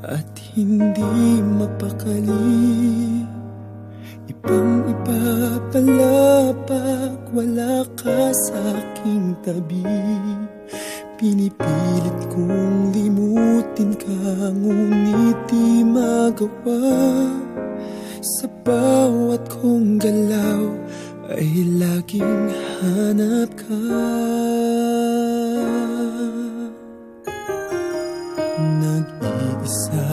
at hindi mapakali. Ibang-iba pala pag wala ka sa aking tabi. Pinipilit kong limutin ka, ngunit di magawa. Sa bawat kong galaw ay laging hanap ka. Nag-iisa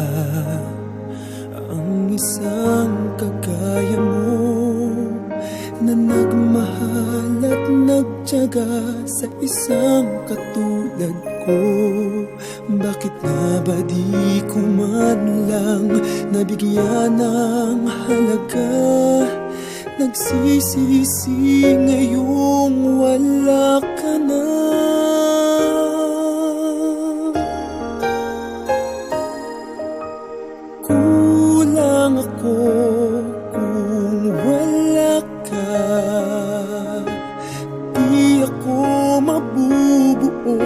ang isang kagaya mo, na nagmahal at nagtiyaga sa isang katulad ko. Bakit nga ba di ko man lang nabigyan ng halaga? Nagsisisi ngayong wala ka na. Kulang ako kung wala ka. Di ako mabubuo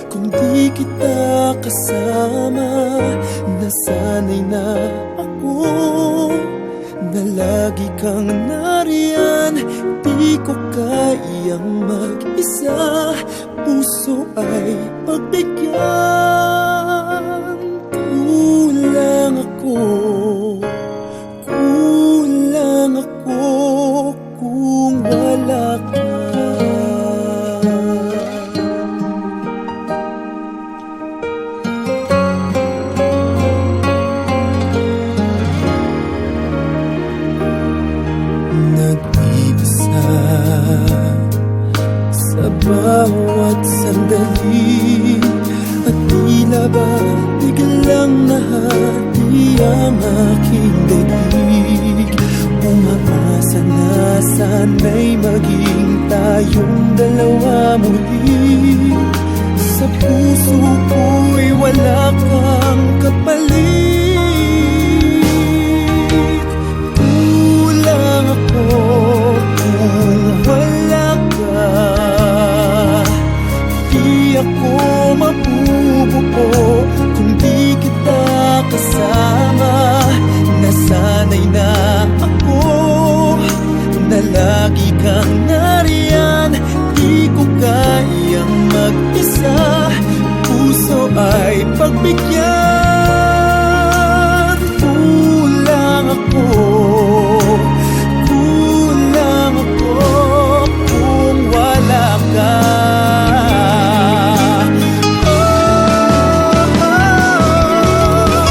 kung di kita kasama. Nasanay na ako na lagi kang nariyan. Di ko kayang mag-isa, puso ay pagbigyan. Kulang ako kung wala ka. Nag-iisa sa bawat sandali, at tila ba biglang nahati ang aking daig. Umaasa na sana'y maging tayong dalawa muli. Sa puso ko'y wala kang kapalit. Kulang ako kung wala ka. Di ako mabubuo kung di kita kasama. Nasanay na ako na lagi kang nariyan. Di ko kayang mag-isa, puso ay pagbigyan.